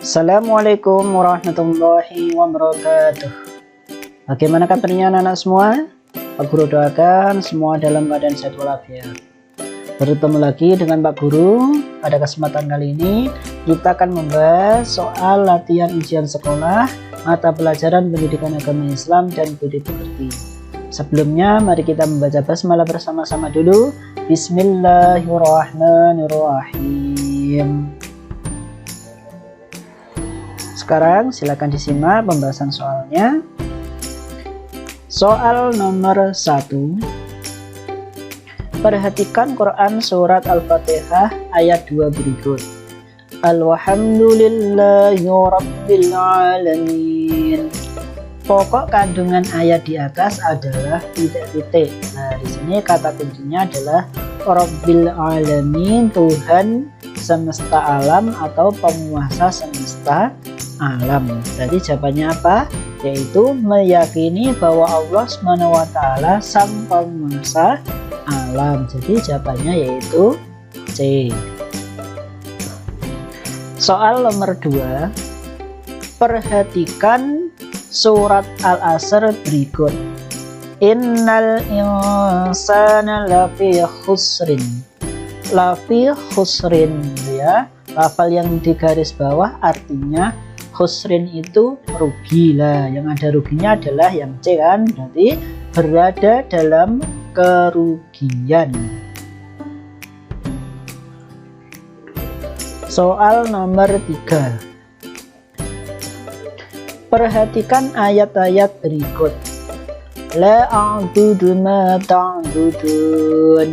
Assalamualaikum warahmatullahi wabarakatuh. Bagaimana kabarnya anak-anak semua? Pak Guru doakan semua dalam keadaan sehat walafiat. Bertemu lagi dengan Pak Guru. Pada kesempatan kali ini kita akan membahas soal latihan ujian sekolah mata pelajaran pendidikan agama Islam dan budi pekerti. Sebelumnya mari kita membaca basmalah bersama-sama dulu. Bismillahirrahmanirrahim. Sekarang silakan disimak pembahasan soalnya. Soal nomor 1. Perhatikan Quran surat Al-Fatihah ayat 2 berikut. Alhamdulillahi rabbil alamin. Pokok kandungan ayat di atas adalah titik-titik. Nah, di sini kata kuncinya adalah Rabbil alamin, Tuhan semesta alam atau penguasa semesta alam. Berarti jawabannya apa? Yaitu meyakini bahwa Allah SWT sang penguasa alam. Jadi jawabannya yaitu C. Soal nomor 2. Perhatikan surat Al-Asr berikut. Innal insana lafi khusrin. Lafi khusrin, ya. Lafal yang di garis bawah artinya khusrin itu rugi lah. Yang ada ruginya adalah yang C kan. Berarti berada dalam kerugian. Soal nomor 3. Perhatikan ayat-ayat berikut. La a'budu ma ta'budun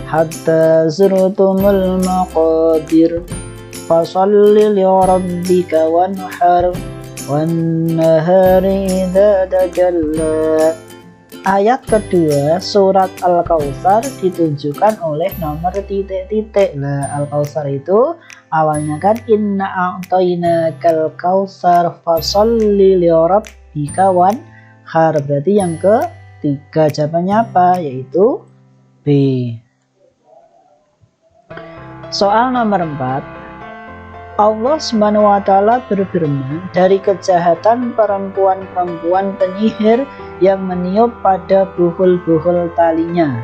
hatta zurtumul maqabir fasalli li rabbika wanhar wan nahari idza tajalla. Ayat kedua surat Al-Kautsar ditunjukkan oleh nomor titik-titik. Nah, Al-Kautsar itu awalnya kan inna a'tainakal kautsar fasalli li rabbika wanhar. Berarti yang ketiga jawabannya apa? Yaitu B. Soal nomor 4. Allah SWT berfirman, dari kejahatan perempuan-perempuan penyihir yang meniup pada buhul-buhul talinya.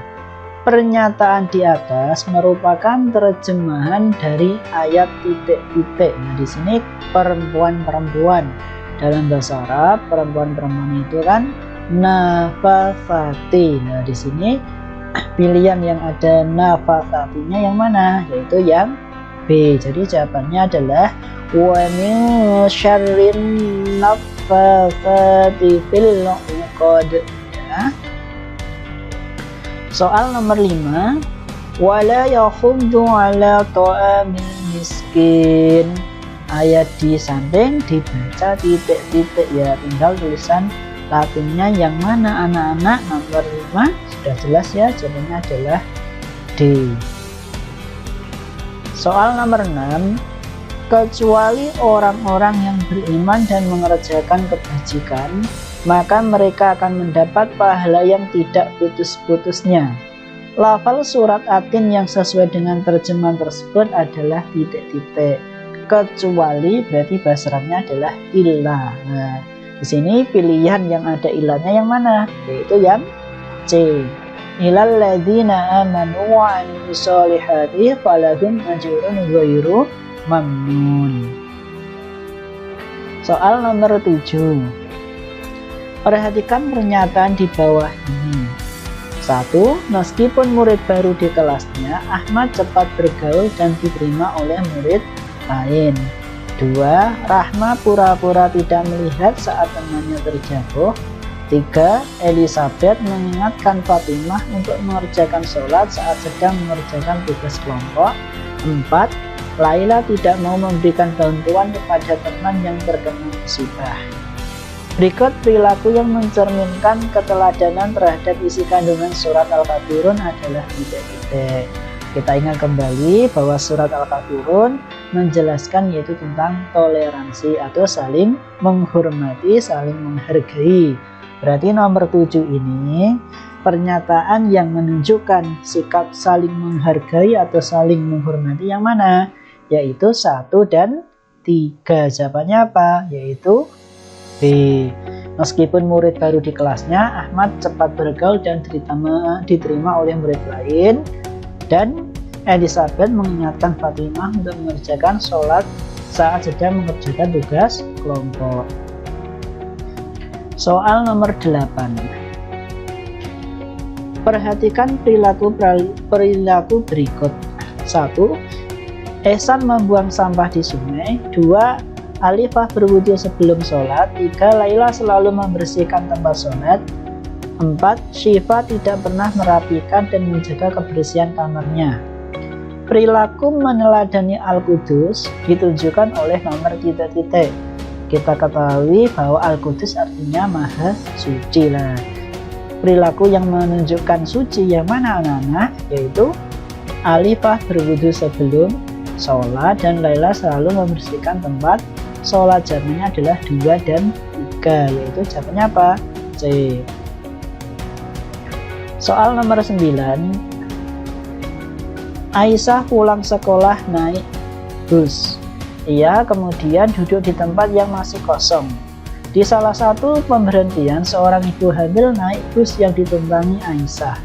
Pernyataan di atas merupakan terjemahan dari ayat titik-titik. Nah, di sini perempuan-perempuan. Dalam bahasa Arab, perempuan-perempuan itu kan nafasati. Nah, di sini pilihan yang ada nafasatinya yang mana? Yaitu yang B. Jadi jawabannya adalah wa min syarrin naffasati fil 'uqad. Ya. Soal nomor 5. Wala yakhuddu ala ta'amil miskin. Ayat di samping dibaca titik-titik ya. Tinggal tulisan Latinnya yang mana anak-anak? Nomor 5 sudah jelas ya, jawabannya adalah D. Soal nomor 6. Kecuali orang-orang yang beriman dan mengerjakan kebajikan, maka mereka akan mendapat pahala yang tidak putus-putusnya. Lafal surat At-Tin yang sesuai dengan terjemahan tersebut adalah titik-titik. Kecuali berarti bahasa Arabnya adalah illah. Nah, di sini pilihan yang ada ilahnya yang mana? Yaitu yang C. Ilal ladzina amanu wa 'amilus sholihati falahum ajrun ghairu mamnun. Soal nomor 7. Perhatikan pernyataan di bawah ini. 1. Meskipun murid baru di kelasnya, Ahmad cepat bergaul dan diterima oleh murid lain. 2. Rahma pura-pura tidak melihat saat temannya terjatuh. 3. Elizabeth mengingatkan Fatimah untuk mengerjakan sholat saat sedang mengerjakan tugas kelompok. 4. Laila tidak mau memberikan bantuan kepada teman yang terkena musibah. Berikut perilaku yang mencerminkan keteladanan terhadap isi kandungan surat Al-Kafirun adalah titik-titik. Kita ingat kembali bahwa surat Al-Kafirun menjelaskan yaitu tentang toleransi atau saling menghormati, saling menghargai. Berarti nomor 7 ini pernyataan yang menunjukkan sikap saling menghargai atau saling menghormati yang mana? Yaitu 1 dan 3. Jawabannya apa? Yaitu B. Meskipun murid baru di kelasnya, Ahmad cepat bergaul dan diterima oleh murid lain. Dan Elizabeth mengingatkan Fatimah untuk mengerjakan sholat saat sedang mengerjakan tugas kelompok. Soal nomor 8. Perhatikan perilaku berikut. 1. Ehsan membuang sampah di sungai. 2. Alifah berwudu sebelum sholat. 3. Laila selalu membersihkan tempat sholat. 4. Syifa tidak pernah merapikan dan menjaga kebersihan kamarnya. Perilaku meneladani Al-Qudus ditunjukkan oleh nomor titik-titik. Kita ketahui bahwa Al-Qudus artinya maha suci lah. Perilaku yang menunjukkan suci yang mana anak-anak? Yaitu Alifah berwudu sebelum sholat dan Laila selalu membersihkan tempat sholat. Jawabannya adalah 2 dan 3, yaitu jawabannya apa? C. Soal nomor 9. Aisyah pulang sekolah naik bus. Ia kemudian duduk di tempat yang masih kosong. Di salah satu pemberhentian, seorang ibu hamil naik bus yang ditumpangi Aisyah.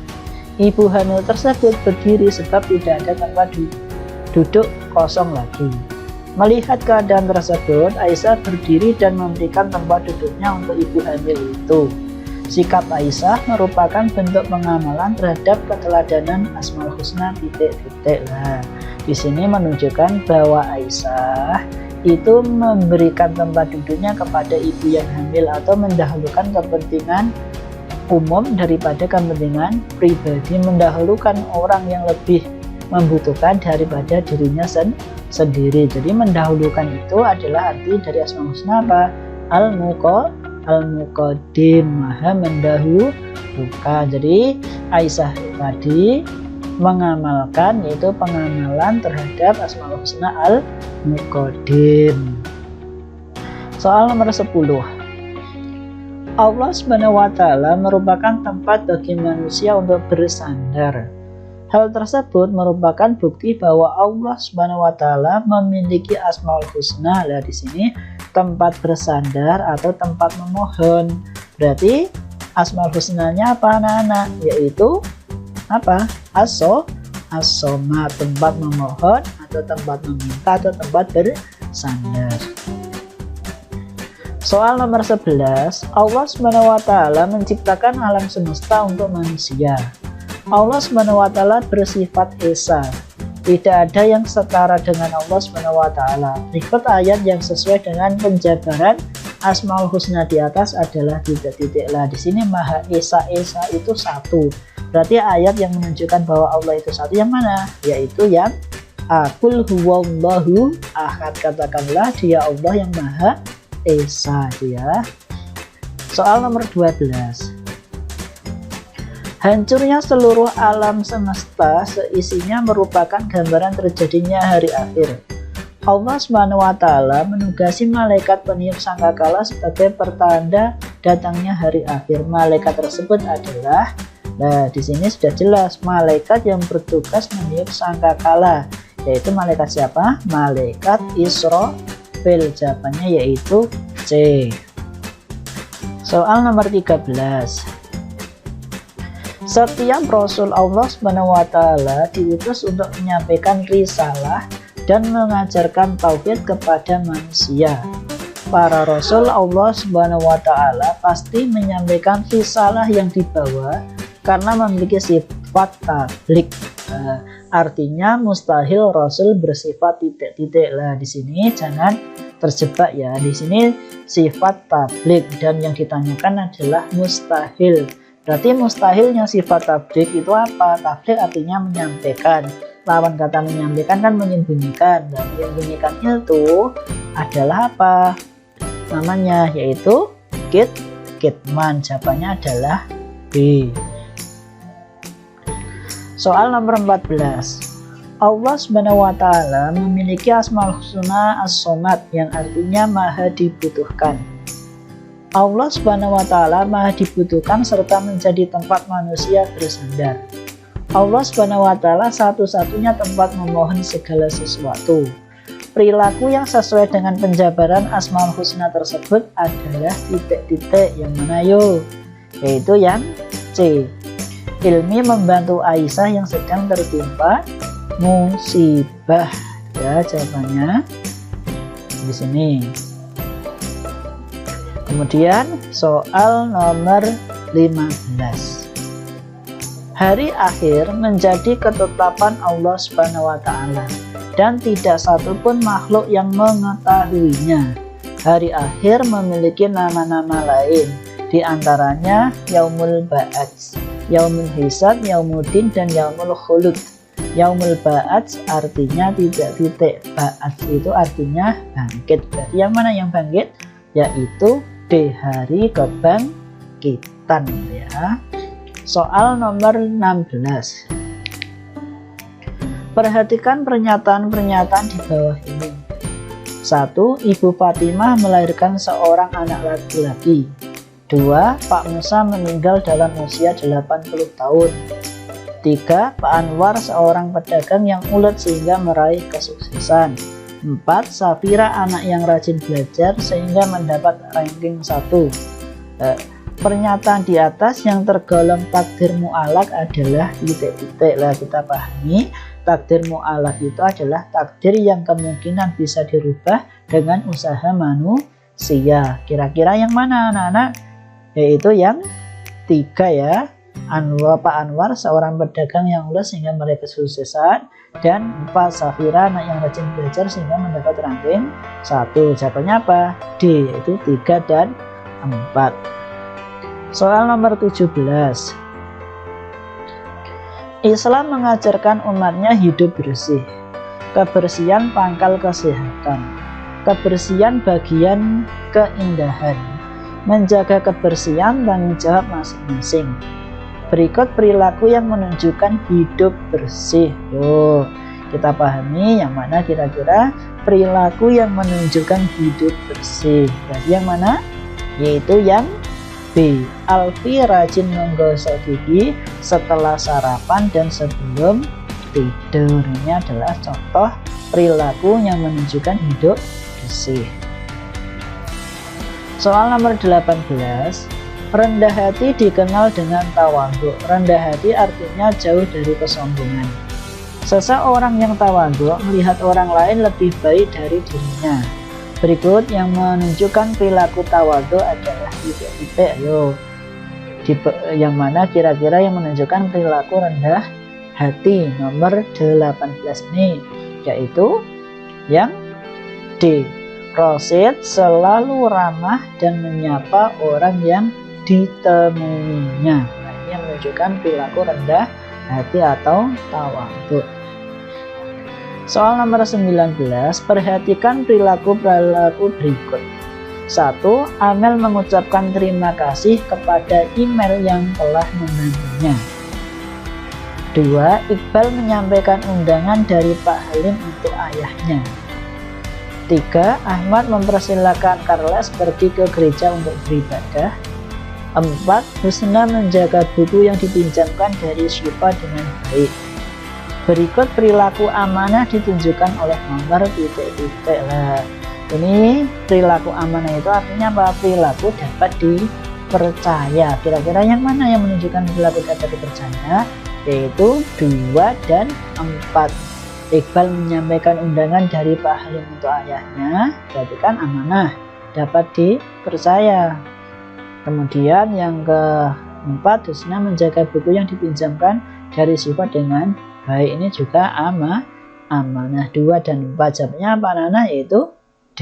Ibu hamil tersebut berdiri sebab tidak ada tempat duduk kosong lagi. Melihat keadaan tersebut, Aisyah berdiri dan memberikan tempat duduknya untuk ibu hamil itu. Sikap Aisyah merupakan bentuk pengamalan terhadap keteladanan Asmaul Husna titik-titik. Nah, di sini menunjukkan bahwa Aisyah itu memberikan tempat duduknya kepada ibu yang hamil atau mendahulukan kepentingan umum daripada kepentingan pribadi, mendahulukan orang yang lebih membutuhkan daripada dirinya sendiri. Jadi mendahulukan itu adalah arti dari Asmaul Husna apa? Al-Muqaddim, maha mendahulukan. Jadi Aisyah tadi mengamalkan, yaitu pengamalan terhadap Asmaul Husna Al-Muqaddim. Soal nomor 10. Allah SWT merupakan tempat bagi manusia untuk bersandar. Hal tersebut merupakan bukti bahwa Allah SWT memiliki Asmaul Husna. Nah, di sini tempat bersandar atau tempat memohon. Berarti Asmaul Husnanya apa anak-anak? Yaitu apa? As-Somad, tempat memohon atau tempat meminta atau tempat bersandar. Soal nomor 11. Allah SWT menciptakan alam semesta untuk manusia. Allah SWT bersifat Esa. Tidak ada yang setara dengan Allah SWT. Berikut ayat yang sesuai dengan penjabaran Asmaul Husna di atas adalah titik-titik. Lah, di sini Maha Esa itu satu. Berarti ayat yang menunjukkan bahwa Allah itu satu yang mana? Yaitu yang Qul huwallahu ahad. Katakanlah dia Allah yang Maha Esa, ya. Soal nomor 12. Hancurnya seluruh alam semesta seisinya merupakan gambaran terjadinya hari akhir. Allah SWT menugasi malaikat peniup sangkakala sebagai pertanda datangnya hari akhir. Malaikat tersebut adalah, nah di sini sudah jelas, malaikat yang bertugas meniup sangkakala, yaitu malaikat siapa? Malaikat Israfil. Jawabannya yaitu C. Soal nomor 13. Setiap Rasul Allah SWT diutus untuk menyampaikan risalah dan mengajarkan tauhid kepada manusia. Para Rasul Allah SWT pasti menyampaikan risalah yang dibawa karena memiliki sifat tabligh. Artinya mustahil Rasul bersifat titik-titik. Lah, di sini jangan terjebak ya. Di sini sifat tabligh dan yang ditanyakan adalah mustahil. Berarti mustahilnya sifat tabligh itu apa? Tabligh artinya menyampaikan. Lawan kata menyampaikan kan menyembunyikan. Dan menyembunyikan itu adalah apa? Namanya yaitu kitman. Jawabannya adalah B. Soal nomor 14. Allah SWT memiliki Asmaul Husna As-Somad yang artinya maha dibutuhkan. Allah SWT maha dibutuhkan serta menjadi tempat manusia bersandar. Allah SWT satu-satunya tempat memohon segala sesuatu. Perilaku yang sesuai dengan penjabaran Asmaul Husna tersebut adalah titik-titik yang mana yo? Yaitu yang C. Ilmi membantu Aisyah yang sedang tertimpa musibah. Ya, jawabannya di sini. Kemudian soal nomor 15. Hari akhir menjadi ketetapan Allah Subhanahu wa taala dan tidak satupun makhluk yang mengetahuinya. Hari akhir memiliki nama-nama lain, di antaranya Yaumul Ba'ats, Yaumul Hisab, Yaumuddin, dan Yaumul Khulud. Yaumul Ba'ats artinya titik-titik, Ba'ats itu artinya bangkit. Berarti yang mana yang bangkit? Yaitu di hari kebangkitan ya. Soal nomor 16. Perhatikan pernyataan-pernyataan di bawah ini. 1. Ibu Fatimah melahirkan seorang anak laki-laki. 2. Pak Musa meninggal dalam usia 80 tahun. 3. Pak Anwar seorang pedagang yang ulet sehingga meraih kesuksesan. 4. Safira anak yang rajin belajar sehingga mendapat ranking 1. Pernyataan di atas yang tergolong takdir mu'alaq adalah titik-titik. Lah kita pahami takdir mu'alaq itu adalah takdir yang kemungkinan bisa dirubah dengan usaha manusia. Kira-kira yang mana anak-anak? Yaitu yang 3 ya. Pak Anwar seorang pedagang yang ulet sehingga meraih kesuksesan, dan 4 Safira anak yang rajin belajar sehingga mendapat ranking 1. Jawabannya apa? D, yaitu 3 dan 4. Soal nomor 17. Islam mengajarkan umatnya hidup bersih. Kebersihan pangkal kesehatan. Kebersihan bagian keindahan. Menjaga kebersihan tanggung jawab masing-masing. Berikut perilaku yang menunjukkan hidup bersih. Yo, kita pahami yang mana kira-kira perilaku yang menunjukkan hidup bersih. Berarti yang mana? Yaitu yang B. Alfi rajin menggosok gigi setelah sarapan dan sebelum tidur. Ini adalah contoh perilaku yang menunjukkan hidup bersih. Soal nomor 18. Rendah hati dikenal dengan tawadhu. Rendah hati artinya jauh dari kesombongan. Seseorang yang tawadhu melihat orang lain lebih baik dari dirinya. Berikut yang menunjukkan perilaku tawadhu adalah titik-titik. Ayo, yang mana kira-kira yang menunjukkan perilaku rendah hati? Nomor 18 ini, yaitu yang D. Rosid selalu ramah dan menyapa orang yang ditemuinya. Nah, ini yang menunjukkan perilaku rendah hati atau tawadhu. Soal nomor 19, perhatikan perilaku berikut. 1. Amel mengucapkan terima kasih kepada email yang telah membantunya. 2. Iqbal menyampaikan undangan dari Pak Halim untuk ayahnya. 3. Ahmad mempersilahkan Carles pergi ke gereja untuk beribadah. 4. Husna menjaga buku yang dipinjamkan dari Syifa dengan baik. Berikut perilaku amanah ditunjukkan oleh nomor titik-titik. Lah, ini perilaku amanah itu artinya apa? Perilaku dapat dipercaya. Kira-kira yang mana yang menunjukkan perilaku dapat dipercaya? Yaitu 2 dan 4. Iqbal menyampaikan undangan dari Pak Halim untuk ayahnya, berarti kan amanah, dapat dipercaya. Kemudian yang keempat, Husna menjaga buku yang dipinjamkan dari Syifa dengan baik, ini juga amanah. 2 dan 4 jawabnya apa anak-anak? Yaitu D.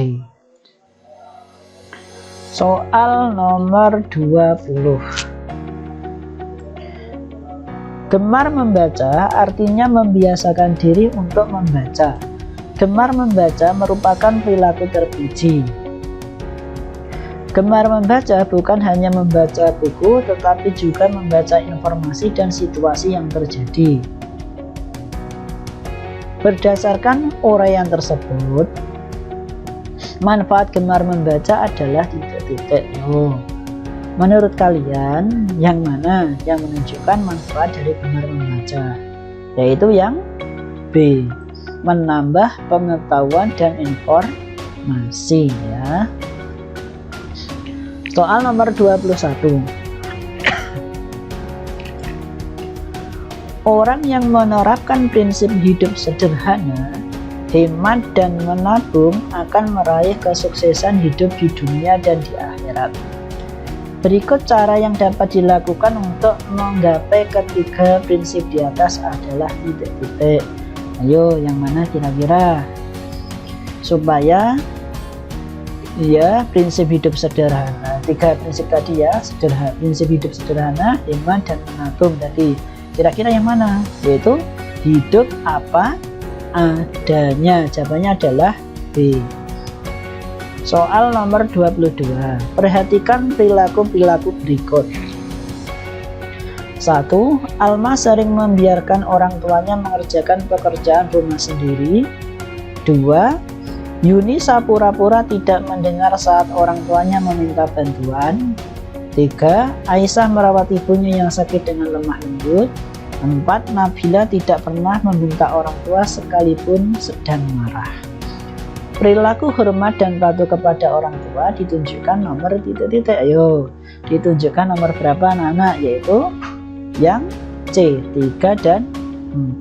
Soal nomor 20. Gemar membaca artinya membiasakan diri untuk membaca. Gemar membaca merupakan perilaku terpuji. Gemar membaca bukan hanya membaca buku, tetapi juga membaca informasi dan situasi yang terjadi. Berdasarkan uraian tersebut, manfaat gemar membaca adalah titik-titik. Menurut kalian, yang mana yang menunjukkan manfaat dari gemar membaca? Yaitu yang B. menambah pengetahuan dan informasi ya. Soal nomor 21. Orang yang menerapkan prinsip hidup sederhana, hemat dan menabung akan meraih kesuksesan hidup di dunia dan di akhirat. Berikut cara yang dapat dilakukan untuk menggapai ketiga prinsip di atas adalah titik-titik. Ayo, yang mana kira-kira? Supaya ya prinsip hidup sederhana. Tiga prinsip tadi ya, sederhana, prinsip hidup sederhana, hemat dan menabung tadi. Kira-kira yang mana? Yaitu hidup apa adanya. Jawabannya adalah B. Soal nomor 22. Perhatikan perilaku-perilaku berikut. 1. Alma sering membiarkan orang tuanya mengerjakan pekerjaan rumah sendiri. 2. Yunisa pura-pura tidak mendengar saat orang tuanya meminta bantuan. 3. Aisyah merawat ibunya yang sakit dengan lemah lembut. 4. Nabila tidak pernah membentak orang tua sekalipun sedang marah. Perilaku hormat dan patuh kepada orang tua ditunjukkan nomor titik-titik. Ayo, ditunjukkan nomor berapa anak-anak? Yaitu yang C, 3 dan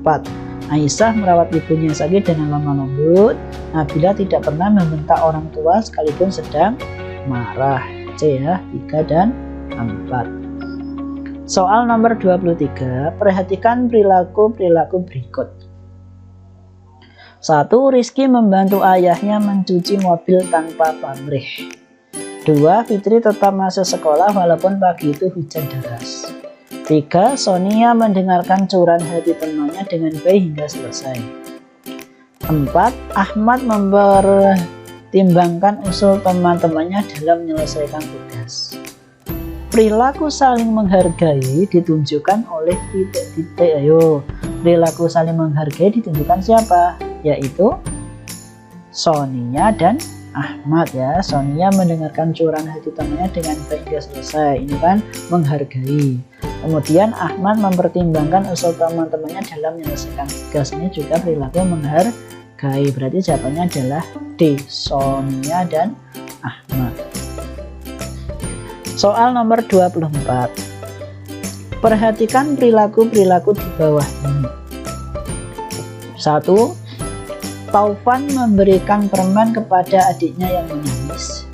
4. Aisyah merawat ibunya yang sakit dengan lemah lembut. Nabila tidak pernah membentak orang tua sekalipun sedang marah. C ya, 3 dan 4. Soal nomor 23. Perhatikan perilaku-perilaku berikut. 1. Rizky membantu ayahnya mencuci mobil tanpa pamrih. 2. Fitri tetap masuk sekolah walaupun pagi itu hujan deras. 3. Sonia mendengarkan curahan hati temannya dengan baik hingga selesai. 4. Ahmad mempertimbangkan usul teman-temannya dalam menyelesaikan tugas. Perilaku saling menghargai ditunjukkan oleh titik-titik. Ayo, perilaku saling menghargai ditunjukkan siapa? Yaitu Sonia dan Ahmad ya. Sonia mendengarkan curahan hati temannya dengan baik hingga selesai. Ini kan menghargai. Kemudian Ahmad mempertimbangkan usul teman-temannya dalam menyelesaikan tugas. Ini juga perilaku menghargai. Berarti jawabannya adalah D, Sonia dan Ahmad. Soal nomor 24. Perhatikan perilaku-perilaku di bawah ini. 1. Taufan memberikan permen kepada adiknya yang menangis.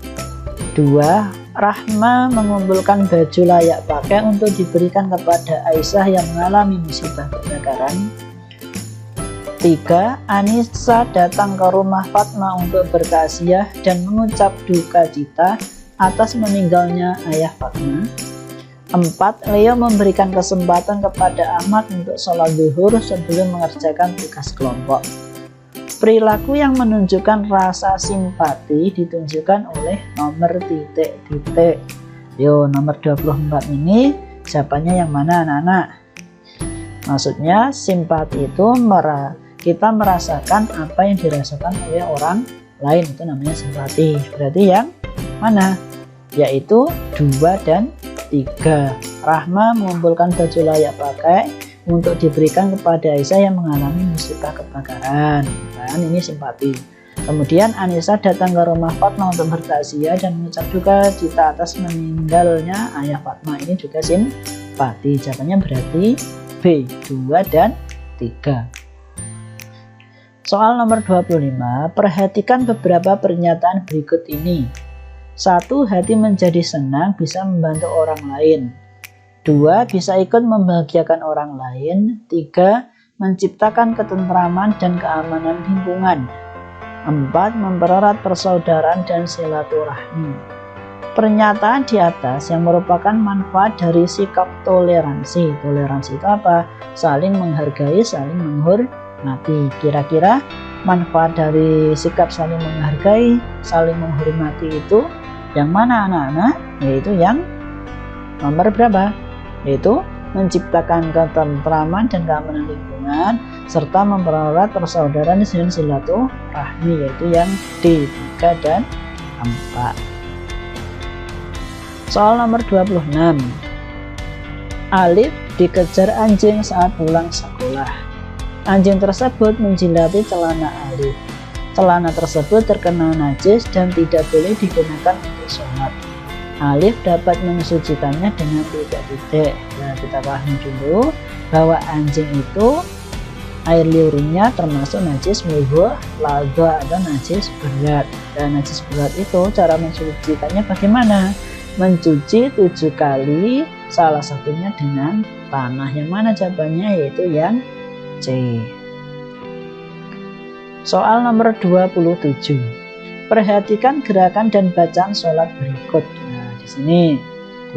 2. Rahma mengumpulkan baju layak pakai untuk diberikan kepada Aisyah yang mengalami musibah kebakaran. 3. Anissa datang ke rumah Fatma untuk bertaziah dan mengucap duka cita atas meninggalnya ayah Fatma. 4. Leo memberikan kesempatan kepada Ahmad untuk sholat zuhur sebelum mengerjakan tugas kelompok. Perilaku yang menunjukkan rasa simpati ditunjukkan oleh nomor titik-titik. Yo, nomor 24 ini jawabannya yang mana anak-anak? Maksudnya simpati itu kita merasakan apa yang dirasakan oleh orang lain, itu namanya simpati. Berarti yang mana? Yaitu 2 dan 3. Rahma mengumpulkan baju layak pakai untuk diberikan kepada Aisyah yang mengalami musibah kebakaran. Kan ini simpati. Kemudian Anissa datang ke rumah Fatma untuk bertaziah dan mengucap duka cita atas meninggalnya ayah Fatma. Ini juga simpati. Jawabannya berarti B, 2 dan 3. Soal nomor 25. Perhatikan beberapa pernyataan berikut ini. 1. Hati menjadi senang bisa membantu orang lain. 2. Bisa ikut membahagiakan orang lain. 3. Menciptakan ketentraman dan keamanan lingkungan. 4. Mempererat persaudaraan dan silaturahmi. Pernyataan di atas yang merupakan manfaat dari sikap toleransi. Toleransi itu apa? Saling menghargai, saling menghormati. Kira-kira manfaat dari sikap saling menghargai, saling menghormati itu yang mana anak-anak? Yaitu yang nomor berapa? Yaitu menciptakan ketentraman dan keamanan lingkungan serta mempererat persaudaraan dan silaturahmi, yaitu yang D, 3 dan 4. Soal nomor 26. Alif dikejar anjing saat pulang sekolah. Anjing tersebut menjilati celana Alif. Celana tersebut terkena najis dan tidak boleh digunakan untuk sholat. Alif dapat mensucikannya dengan titik-titik. Nah, kita pahami dulu bahwa anjing itu air liurnya termasuk najis mughalladhah atau najis berat. Dan najis berat itu cara mensucikannya bagaimana? Mencuci 7 kali, salah satunya dengan tanah. Yang mana jawabannya? Yaitu yang C. Soal nomor 27. Perhatikan gerakan dan bacaan sholat berikut. Nah, di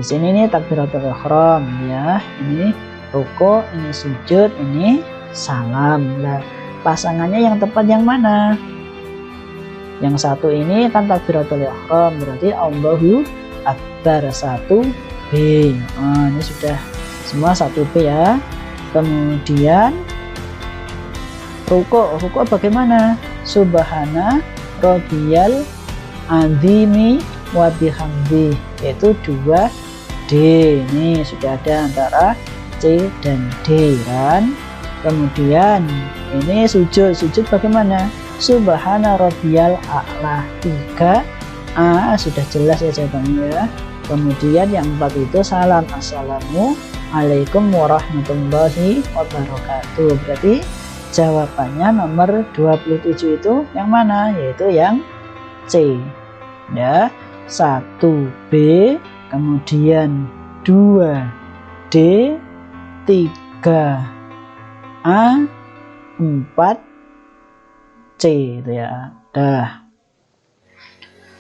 sini ini takbiratul ihram ya. Ini ruku, ini sujud, ini salam. Nah, pasangannya yang tepat yang mana? Yang satu ini kan takbiratul ihram, berarti Allahu Akbar 1B. Nah, ini sudah semua 1B ya. Kemudian ruku bagaimana? Subhana Rabbiyal Azimi wa bihamdi, yaitu 2D. Ini sudah ada antara C dan D kan. Kemudian ini sujud bagaimana? Subhana Rabbiyal A'la 3A, sudah jelas ya jawabannya ya. Kemudian yang 4 itu salam, Assalamualaikum warahmatullahi wabarakatuh. Berarti jawabannya nomor 27 itu yang mana? Yaitu yang C ya. 1B, kemudian 2D, 3A, 4C itu ya. Dah.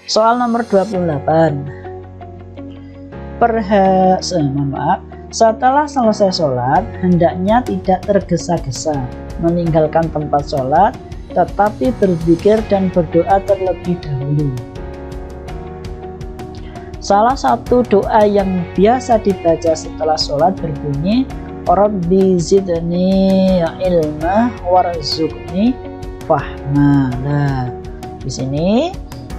Soal nomor 28. Setelah selesai sholat, hendaknya tidak tergesa-gesa meninggalkan tempat sholat, tetapi berzikir dan berdoa terlebih dahulu. Salah satu doa yang biasa dibaca setelah sholat berbunyi Rabbi zidni ilma warzuqni fahma. Nah, di sini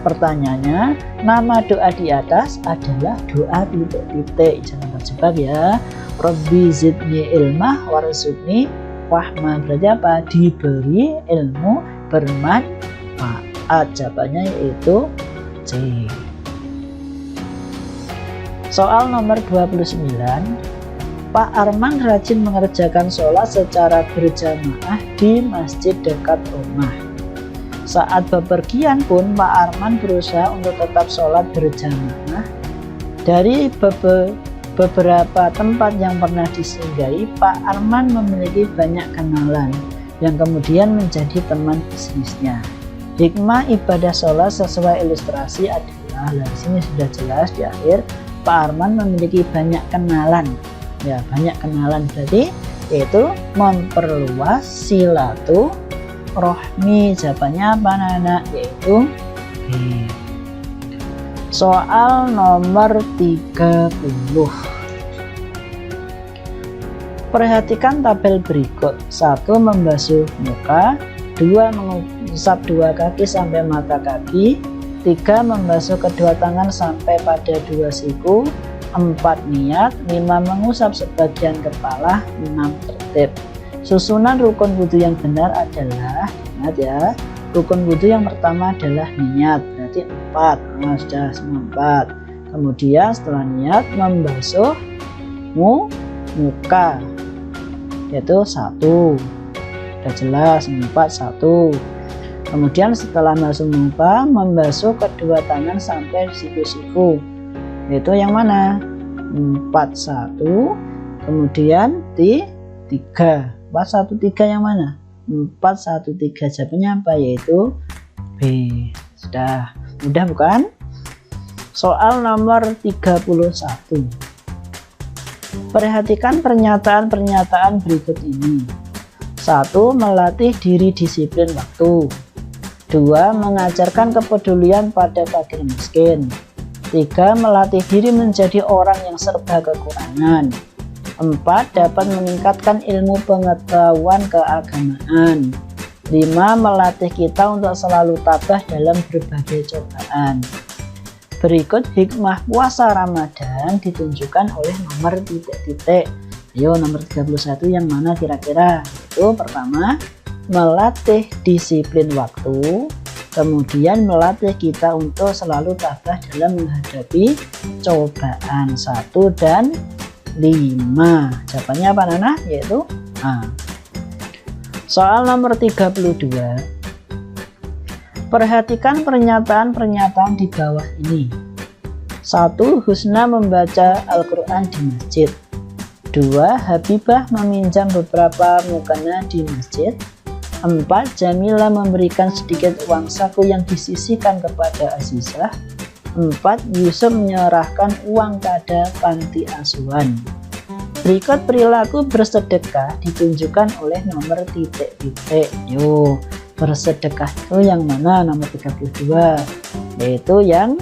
pertanyaannya, nama doa di atas adalah doa titik-titik, jangan terjebak ya. Rabbi zidni ilma warzuqni fahma, berarti apa? Diberi ilmu bermanfaat. Jawabannya yaitu C. Soal nomor 29. Pak Arman rajin mengerjakan sholat secara berjamaah di masjid dekat rumah. Saat bepergian pun Pak Arman berusaha untuk tetap sholat berjamaah. Dari beberapa tempat yang pernah disinggahi, Pak Arman memiliki banyak kenalan yang kemudian menjadi teman bisnisnya. Hikmah ibadah sholat sesuai ilustrasi adalah, di sini sudah jelas di akhir, Pak Arman memiliki banyak kenalan. Ya, banyak kenalan berarti yaitu memperluas silaturahmi. Jawabannya apa anak-anak? Yaitu B. Soal nomor 30. Perhatikan tabel berikut. 1. Membasuh muka, 2. mengusap 2 kaki sampai mata kaki, 3. Membasuh kedua tangan sampai pada 2 siku, 4. niat, 5. mengusap sebagian kepala, 6. tertib. Susunan rukun wudhu yang benar adalah, ingat ya, rukun wudhu yang pertama adalah niat, berarti 4. Nah, sudah semua 4. Kemudian setelah niat membasuh muka, yaitu 1. Sudah jelas 4 1. Kemudian setelah basuh muka membasuh kedua tangan sampai siku-siku, yaitu yang mana? 4 1. Kemudian 3 4 1 3 yang mana? 4 1 3. Jawabannya apa? Yaitu B. Sudah mudah bukan? Soal nomor 31. Perhatikan pernyataan-pernyataan berikut ini. 1. Melatih diri disiplin waktu. 2. Mengajarkan kepedulian pada fakir miskin. 3. Melatih diri menjadi orang yang serba kekurangan. 4. Dapat meningkatkan ilmu pengetahuan keagamaan. 5. Melatih kita untuk selalu tabah dalam berbagai cobaan. Berikut hikmah puasa Ramadan ditunjukkan oleh nomor titik-titik. Ayo nomor 31 yang mana kira-kira? Itu pertama, melatih disiplin waktu, kemudian melatih kita untuk selalu tabah dalam menghadapi cobaan 1 dan 5. Jawabannya apa Nana? Yaitu A. Soal nomor 32. Perhatikan pernyataan-pernyataan di bawah ini. 1. Husna membaca Al-Quran di masjid. 2. Habibah meminjam beberapa mukena di masjid. 4. Jamila memberikan sedikit uang saku yang disisihkan kepada Azizah. 4. Yusuf menyerahkan uang pada panti asuhan. Berikut perilaku bersedekah ditunjukkan oleh nomor titik-titik. Yo, bersedekah itu yang mana? Nomor 32, yaitu yang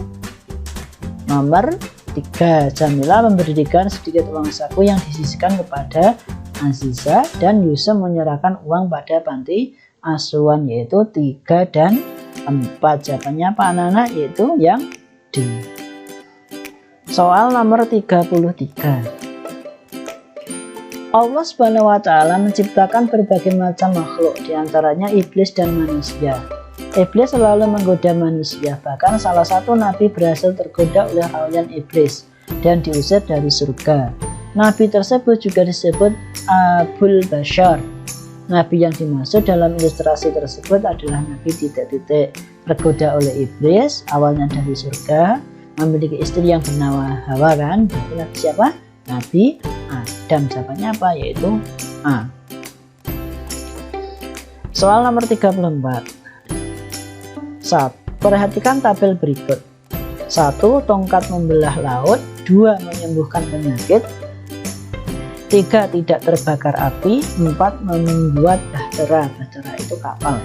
nomor 3. Jamila memberikan sedikit uang saku yang disisihkan kepada Azizah dan Yusuf menyerahkan uang pada panti asuhan, yaitu 3 dan 4. Jawabannya apa anak-anak? Yaitu yang D. Soal nomor 33. Allah Subhanahu wa Ta'ala menciptakan berbagai macam makhluk, diantaranya iblis dan manusia. Iblis selalu menggoda manusia, bahkan salah satu nabi berhasil tergoda oleh rayuan iblis dan diusir dari surga. Nabi tersebut juga disebut Abul Bashar. Nabi yang dimaksud dalam ilustrasi tersebut adalah Nabi titik-titik, tergoda oleh iblis, awalnya dari surga, memiliki istri yang bernama Hawa kan, berarti Nabi siapa? Nabi Adam. Jawabannya apa? Yaitu A. Soal nomor 34. 1. Perhatikan tabel berikut. 1. Tongkat membelah laut. 2. Menyembuhkan penyakit. 3. Tidak terbakar api. 4. Membuat bahtera. Bahtera itu kapal.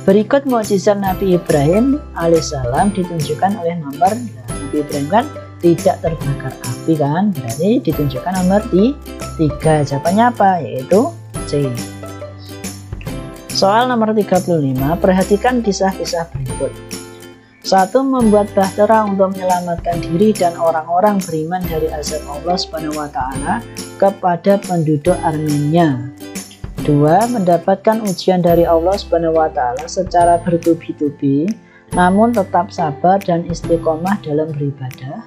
Berikut mukjizat Nabi Ibrahim alaihissalam ditunjukkan oleh nomor. Nabi Ibrahim kan tidak terbakar api kan, berarti ditunjukkan nomor 3. Jawabannya apa? Yaitu C. Soal nomor 35. Perhatikan kisah-kisah berikut. 1. Membuat bahtera untuk menyelamatkan diri dan orang-orang beriman dari azab Allah Subhanahu wa Ta'ala kepada penduduk Armenia. 2. Mendapatkan ujian dari Allah Subhanahu wa Ta'ala secara bertubi-tubi, namun tetap sabar dan istiqomah dalam beribadah.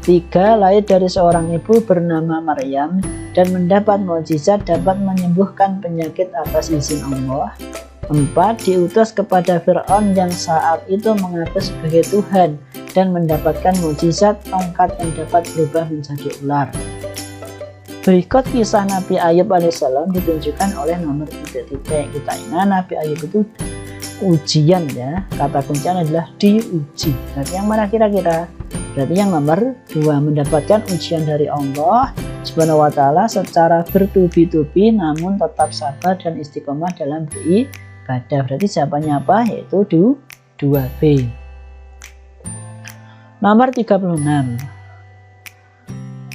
3. Lahir dari seorang ibu bernama Maryam dan mendapat mukjizat dapat menyembuhkan penyakit atas izin Allah. 4. Diutus kepada Fir'aun yang saat itu mengaku sebagai Tuhan dan mendapatkan mukjizat tongkat yang dapat berubah menjadi ular. Berikut kisah Nabi Ayub alaihissalam ditunjukkan oleh nomor titik-titik. Kita ingat Nabi Ayub itu ujian ya, kata kuncinya adalah diuji. Berarti yang mana kira-kira? Berarti yang nomor 2, mendapatkan ujian dari Allah Subhanahu wa Ta'ala secara bertubi-tubi namun tetap sabar dan istiqomah dalam beribadah. Berarti jawabannya apa? Yaitu 2B. Nomor 36.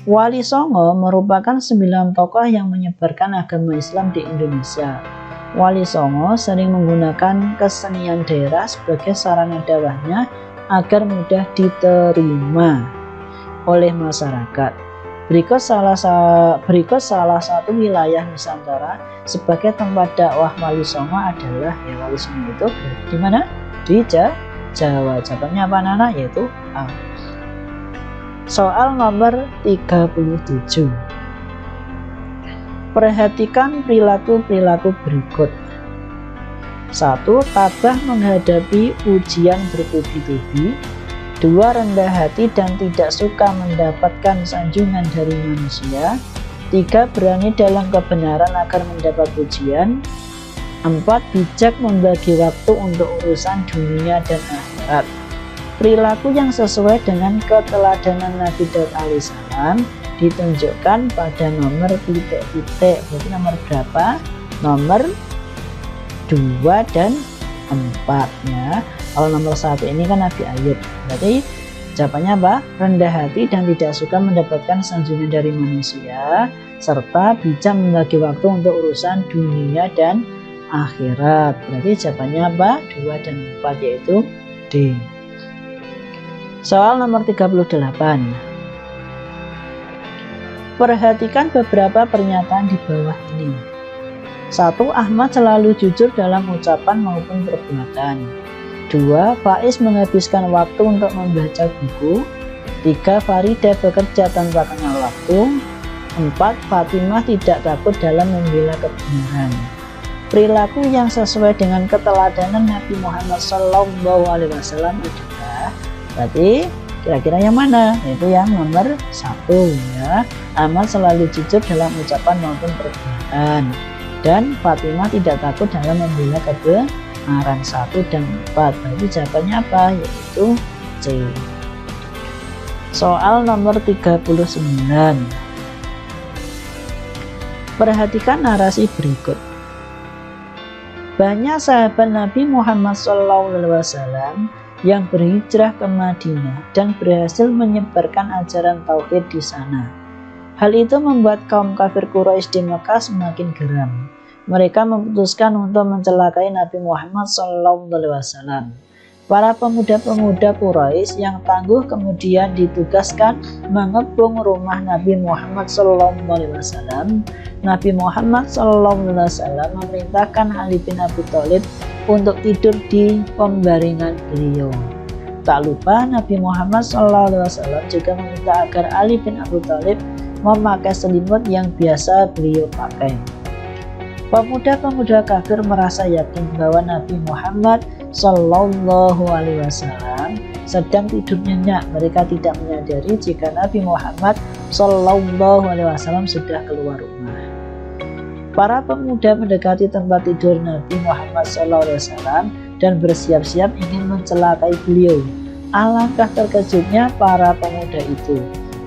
Wali Songo merupakan 9 tokoh yang menyebarkan agama Islam di Indonesia. Wali Songo sering menggunakan kesenian daerah sebagai sarana dakwahnya agar mudah diterima oleh masyarakat. Berikut salah satu wilayah Nusantara sebagai tempat dakwah Wali Songo adalah Wali Songo itu di mana? Di Jawa. Jawabannya apa Nana? Yaitu A. Soal nomor 37. Perhatikan perilaku-perilaku berikut. 1. Tabah menghadapi ujian bertubi-tubi. 2. Rendah hati dan tidak suka mendapatkan sanjungan dari manusia. 3. Berani dalam kebenaran agar mendapat pujian. 4. Bijak membagi waktu untuk urusan dunia dan akhirat. Perilaku yang sesuai dengan keteladanan Nabi Daud alaihissalam ditunjukkan pada nomor titik-titik. Berarti nomor berapa? Nomor 2 dan 4 ya. Kalau nomor 1 ini kan Nabi Ayub. Berarti jawabannya apa? Rendah hati dan tidak suka mendapatkan sanjungan dari manusia, serta bijak membagi waktu untuk urusan dunia dan akhirat. Berarti jawabannya apa? 2 dan 4 yaitu D. Soal nomor 38. Perhatikan beberapa pernyataan di bawah ini. 1. Ahmad selalu jujur dalam ucapan maupun perbuatan. 2. Faiz menghabiskan waktu untuk membaca buku. 3. Farida bekerja tanpa kenal waktu. 4. Fatimah tidak takut dalam membela kebenaran. Perilaku yang sesuai dengan keteladanan Nabi Muhammad SAW adalah, berarti kira-kira yang mana? Itu yang nomor 1 ya. Ahmad selalu jujur dalam ucapan maupun perbuatan. Dan Fatimah tidak takut dalam membela kebenaran. 1 dan 4. Berarti jawabannya apa? Yaitu C. Soal nomor 39. Perhatikan narasi berikut. Banyak sahabat Nabi Muhammad SAW yang berhijrah ke Madinah dan berhasil menyebarkan ajaran tauhid di sana. Hal itu membuat kaum kafir Quraisy di Mekah semakin geram. Mereka memutuskan untuk mencelakai Nabi Muhammad SAW. Para pemuda-pemuda Quraisy yang tangguh kemudian ditugaskan mengepung rumah Nabi Muhammad SAW. Nabi Muhammad SAW memerintahkan Ali bin Abi Thalib untuk tidur di pembaringan beliau. Tak lupa Nabi Muhammad SAW juga meminta agar Ali bin Abi Thalib memakai selimut yang biasa beliau pakai. Pemuda-pemuda kafir merasa yakin bahwa Nabi Muhammad SAW sedang tidur nyenyak. Mereka tidak menyadari jika Nabi Muhammad SAW sudah keluar rumah. Para pemuda mendekati tempat tidur Nabi Muhammad SAW dan bersiap-siap ingin mencelakai beliau. Alangkah terkejutnya para pemuda itu.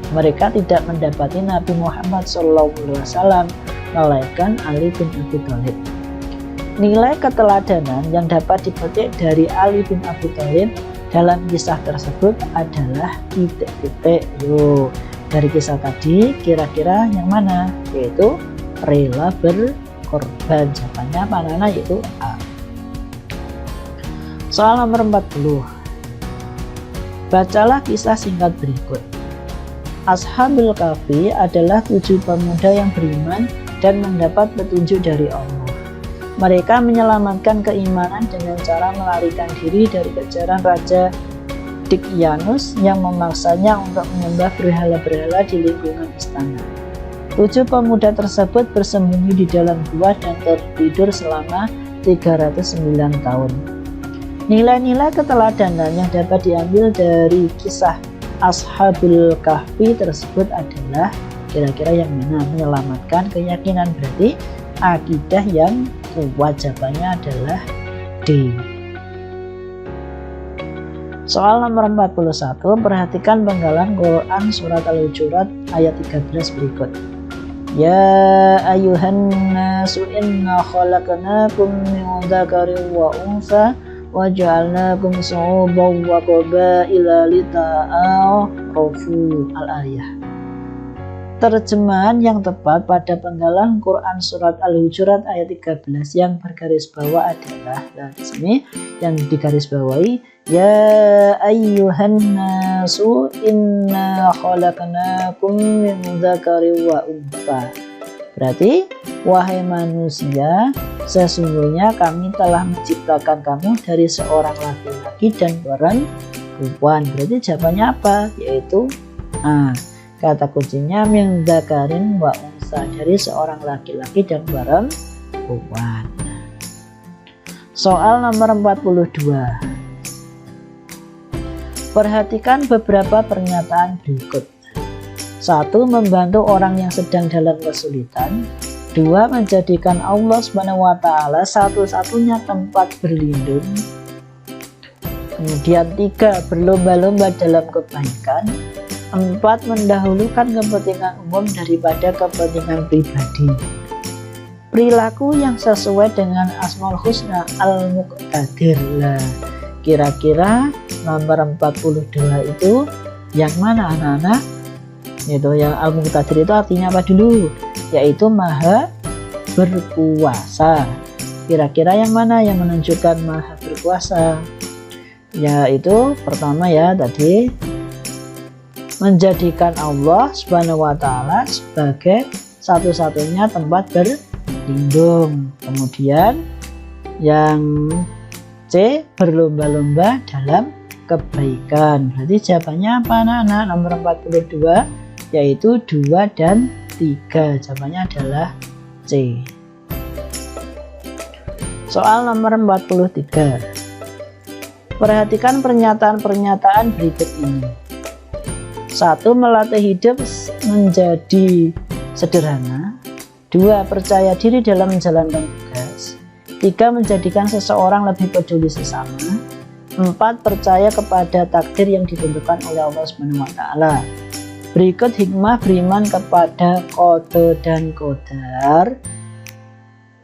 Mereka tidak mendapati Nabi Muhammad SAW, melainkan Ali bin Abi Thalib. Nilai keteladanan yang dapat dipetik dari Ali bin Abi Thalib dalam kisah tersebut adalah titik-titik. Yuk, dari kisah tadi kira-kira yang mana? Yaitu rela berkorban. Jawabannya mana? Yaitu A. Soal nomor 40. Bacalah kisah singkat berikut. Ashabul Kahfi adalah 7 pemuda yang beriman dan mendapat petunjuk dari Allah. Mereka menyelamatkan keimanan dengan cara melarikan diri dari kejaran Raja Dikyanus yang memaksanya untuk menyembah berhala-berhala di lingkungan istana. 7 pemuda tersebut bersembunyi di dalam gua dan tertidur selama 309 tahun. Nilai-nilai keteladanan yang dapat diambil dari kisah Ashabul Kahfi tersebut adalah kira-kira yang mana? Menyelamatkan keyakinan, berarti akidah yang kuat. Jawabannya adalah D. Soal nomor 41. Perhatikan penggalan Quran surat Al-Hujurat ayat 13 berikut. Ya ayuhan nasu inna khalaqnakum min dzakarin wa untha wa ja'alnakum syu'uban wa qabaila lita'arafu. Al-ayah. Terjemahan yang tepat pada penggalan Quran surat Al-Hujurat ayat 13 yang bergaris bawah adalah, nah di sini yang digaris bawahi, ya ayyuhan nasu inna khalaqnakum min dzakarin wa untha. Berarti wahai manusia, sesungguhnya kami telah menciptakan kamu dari seorang laki-laki dan perempuan. Berarti jawabannya apa? Yaitu A. Kata kuncinya min dzakarin wa untha, dari seorang laki-laki dan perempuan. Soal nomor 42. Perhatikan beberapa pernyataan berikut. 1. Membantu orang yang sedang dalam kesulitan. 2. Menjadikan Allah SWT satu-satunya tempat berlindung. Kemudian 3. Berlomba-lomba dalam kebaikan. 4. Mendahulukan kepentingan umum daripada kepentingan pribadi. Perilaku yang sesuai dengan Asmaul Husna Al-Muqtadir. Lah, kira-kira nomor 42 itu yang mana anak-anak? Itu yang Al-Muqtadir itu artinya apa dulu? Yaitu maha berkuasa. Kira-kira yang mana yang menunjukkan maha berkuasa? Yaitu pertama ya tadi menjadikan Allah Subhanahu wa taala sebagai satu-satunya tempat berlindung. Kemudian yang C, berlomba-lomba dalam kebaikan. Berarti jawabannya apa anak-anak? Nomor 42 yaitu 2 dan 3. Jawabannya adalah C. Soal nomor 43. Perhatikan pernyataan-pernyataan berikut ini. 1. Melatih hidup menjadi sederhana. 2. Percaya diri dalam menjalankan tugas. 3. Menjadikan seseorang lebih peduli sesama. 4. Percaya kepada takdir yang ditentukan oleh Allah Subhanahu wa taala. Berikut hikmah beriman kepada qada dan qadar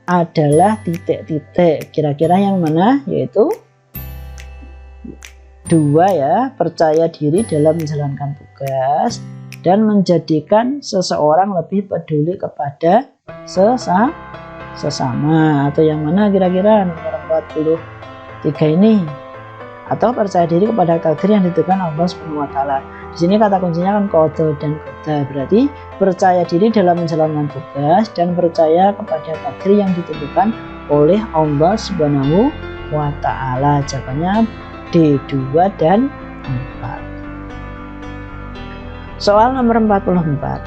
adalah titik-titik. Kira-kira yang mana? Yaitu 2 ya, percaya diri dalam menjalankan tugas dan menjadikan seseorang lebih peduli kepada sesama. Atau yang mana kira-kira nomor 43 ini? Atau percaya diri kepada takdir yang ditentukan Allah Subhanahu wa taala. Di sini kata kuncinya kan qada dan qadar. Berarti percaya diri dalam menjalankan tugas dan percaya kepada takdir yang ditentukan oleh Allah Subhanahu wa taala. Jawabannya D2 dan 4. Soal nomor 44.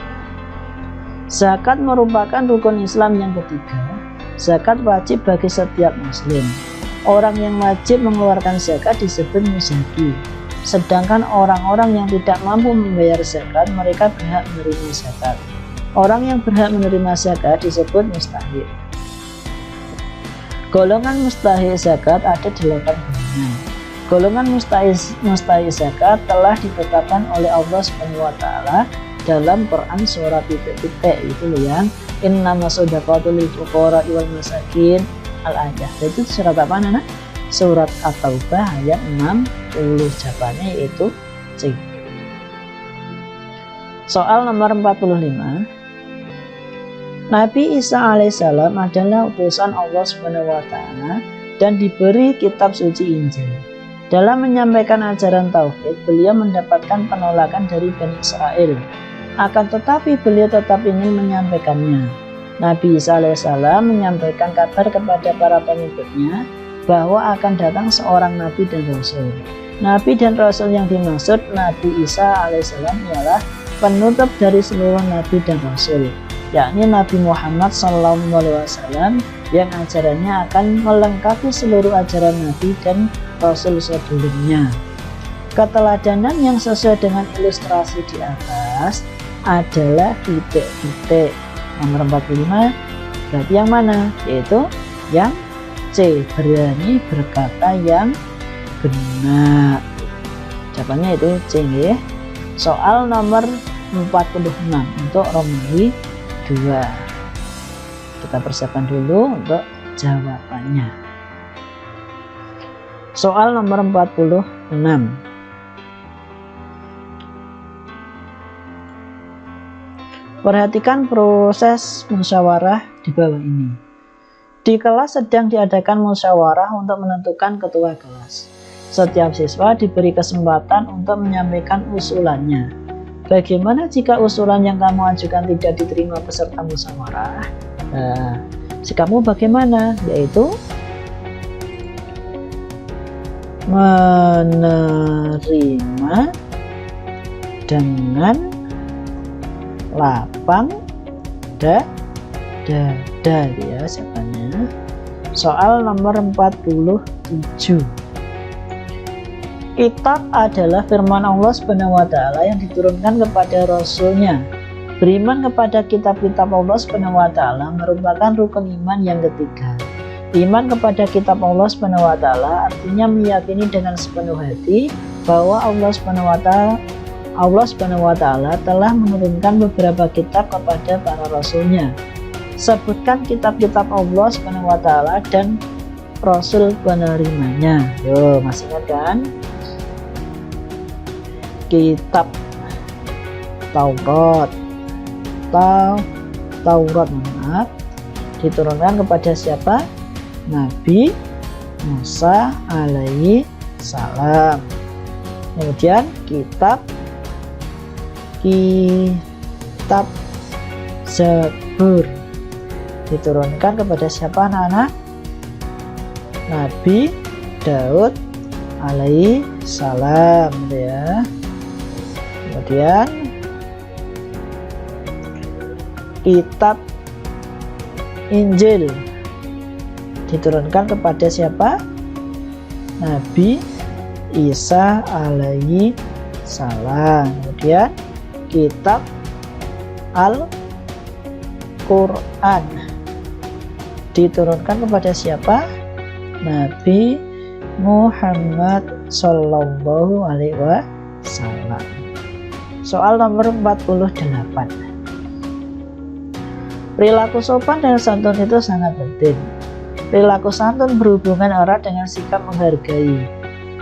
Zakat merupakan rukun Islam yang ketiga. Zakat wajib bagi setiap muslim. Orang yang wajib mengeluarkan zakat disebut muzaki. Sedangkan orang-orang yang tidak mampu membayar zakat, mereka berhak menerima zakat. Orang yang berhak menerima zakat disebut mustahik. Golongan mustahik zakat ada 8 golongan. Golongan mustahik zakat telah ditetapkan oleh Allah Subhanahu wa taala dalam Quran surat titik-titik itu yang innamas shadaqatul lil fuqara wal masakin al-ayah. Itu surat apa anak? Surat At-Taubah ayat 60. Jawabannya yaitu C. Soal nomor 45. Nabi Isa alaihissalam adalah utusan Allah Subhanahu wa taala dan diberi kitab suci Injil. Dalam menyampaikan ajaran tauhid, beliau mendapatkan penolakan dari Bani Israel. Akan tetapi beliau tetap ingin menyampaikannya. Nabi Isa alaihissalam menyampaikan kabar kepada para pengikutnya bahwa akan datang seorang nabi dan rasul. Nabi dan rasul yang dimaksud Nabi Isa alaihissalam ialah penutup dari seluruh nabi dan rasul, yakni Nabi Muhammad SAW yang ajarannya akan melengkapi seluruh ajaran nabi dan rasul sebelumnya. Keteladanan yang sesuai dengan ilustrasi di atas adalah titik-titik. Nomor 45 berarti yang mana? Yaitu yang C, berani berkata yang benar. Jawabannya itu C ya. Soal nomor 46 untuk Romawi 2. Kita persiapkan dulu untuk jawabannya. Soal nomor 46. Perhatikan proses musyawarah di bawah ini. Di kelas sedang diadakan musyawarah untuk menentukan ketua kelas. Setiap siswa diberi kesempatan untuk menyampaikan usulannya. Bagaimana jika usulan yang kamu ajukan tidak diterima peserta musyawarah? Sikapmu bagaimana? Yaitu menerima dengan lapang dada ya jawabannya. Soal nomor 47. Kitab adalah firman Allah Subhanahu wa taala yang diturunkan kepada rasulnya. Beriman kepada kitab-kitab Allah Subhanahu wa taala merupakan rukun iman yang ketiga. Iman kepada kitab Allah Subhanahu wa taala artinya meyakini dengan sepenuh hati bahwa Allah Subhanahu wa taala telah menurunkan beberapa kitab kepada para rasulnya. Sebutkan kitab-kitab Allah Subhanahu wa taala dan rasul penerimanya. Yo, masih ingat kan? Kitab Taurat diturunkan kepada siapa? Nabi Musa alaihi salam. Kemudian kitab kitab Zabur diturunkan kepada siapa anak-anak? Nabi Daud alaihi salam, ya. Kemudian kitab Injil diturunkan kepada siapa? Nabi Isa alaihi salam. Kemudian kitab Al-Quran diturunkan kepada siapa? Nabi Muhammad Sallallahu Alaihi Wasallam. Soal nomor 48. Perilaku sopan dan santun itu sangat penting. Perilaku santun berhubungan erat dengan sikap menghargai.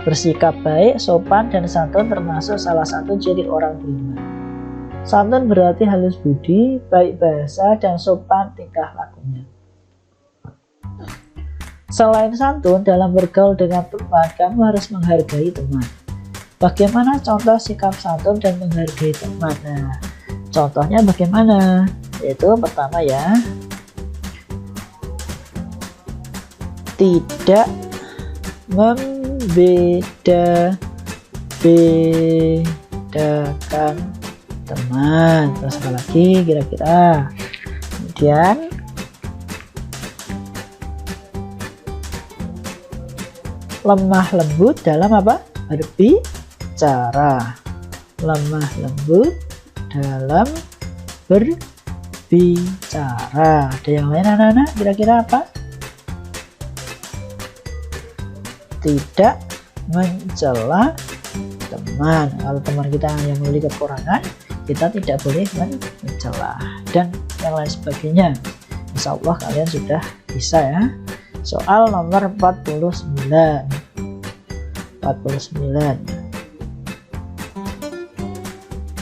Bersikap baik, sopan, dan santun termasuk salah satu ciri orang beriman. Santun berarti halus budi, baik bahasa, dan sopan tingkah lakunya. Selain santun, dalam bergaul dengan teman, kamu harus menghargai teman. Bagaimana contoh sikap santun dan menghargai teman? Nah, contohnya bagaimana? Yaitu pertama ya, tidak membedakan teman. Terus apa lagi kira-kira? Kemudian lemah lembut dalam apa? Berbicara. Lemah lembut dalam berbicara. Ada yang lain anak-anak? Kira-kira apa? Tidak mencela teman. Kalau teman kita yang memiliki kekurangan, kita tidak boleh mencela dan yang lain sebagainya. Insya Allah kalian sudah bisa ya. Soal nomor 49.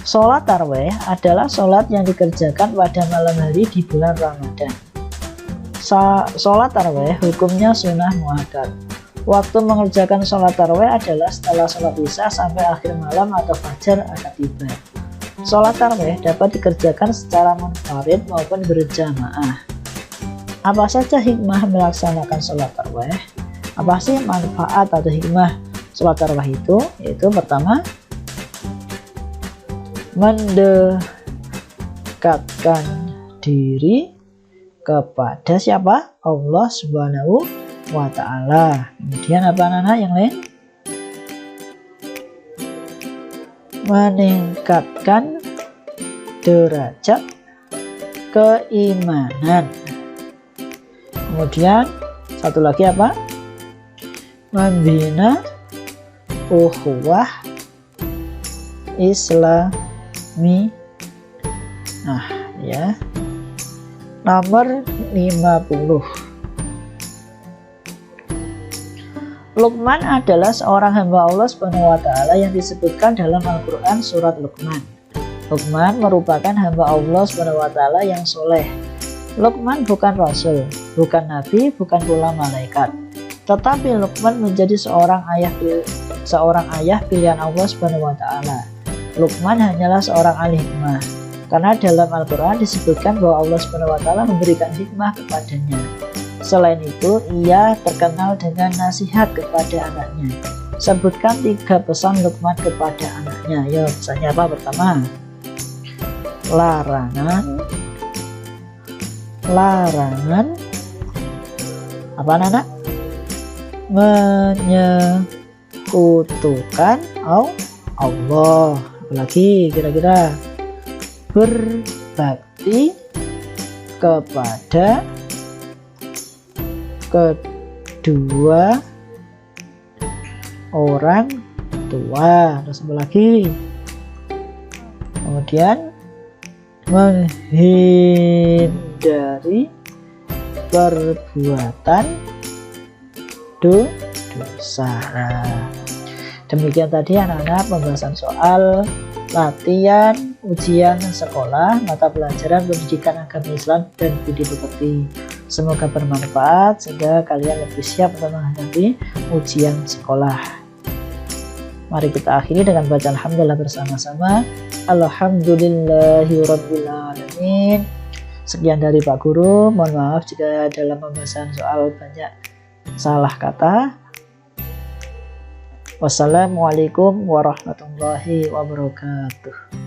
Sholat tarawih adalah sholat yang dikerjakan pada malam hari di bulan Ramadan. Sholat tarawih hukumnya sunnah muakkad. Waktu mengerjakan sholat tarawih adalah setelah sholat isya sampai akhir malam atau fajar akan tiba. Sholat tarawih dapat dikerjakan secara munfarid maupun berjamaah. Apa saja hikmah melaksanakan sholat tarawih? Apa sih manfaat atau hikmah sholat tarawih itu? Yaitu pertama, mendekatkan diri kepada siapa? Allah Subhanahu wa ta'ala. Kemudian apa anak-anak yang lain? Meningkatkan derajat keimanan. Kemudian satu lagi apa? Membina ukhuwah Islami. Nah ya, nomor 50. Luqman adalah seorang hamba Allah Subhanahu wa ta'ala yang disebutkan dalam Al-Quran surat Luqman. Luqman merupakan hamba Allah Subhanahu wa ta'ala yang soleh. Luqman bukan rasul, bukan nabi, bukan pula malaikat. Tetapi Luqman menjadi seorang ayah pilihan Allah Subhanahu wa ta'ala. Luqman hanyalah seorang ahli hikmah. Karena dalam Al-Quran disebutkan bahwa Allah Subhanahu wa ta'ala memberikan hikmah kepadanya. Selain itu, ia terkenal dengan nasihat kepada anaknya. Sebutkan 3 pesan Luqman kepada anaknya. Yuk, pesannya apa? Pertama, larangan apa anak? Menyekutukan Allah. Apalagi kira-kira? Berbakti kepada kedua orang tua. Terus apa lagi? Kemudian menghindari perbuatan dosa. Demikian tadi anak-anak pembahasan soal latihan ujian sekolah mata pelajaran pendidikan agama Islam dan budi pekerti. Semoga bermanfaat sehingga kalian lebih siap untuk menghadapi ujian sekolah. Mari kita akhiri dengan baca alhamdulillah bersama-sama. Alhamdulillahirrabbilalamin. Sekian dari Pak Guru, mohon maaf jika dalam pembahasan soal banyak salah kata. Wassalamualaikum warahmatullahi wabarakatuh.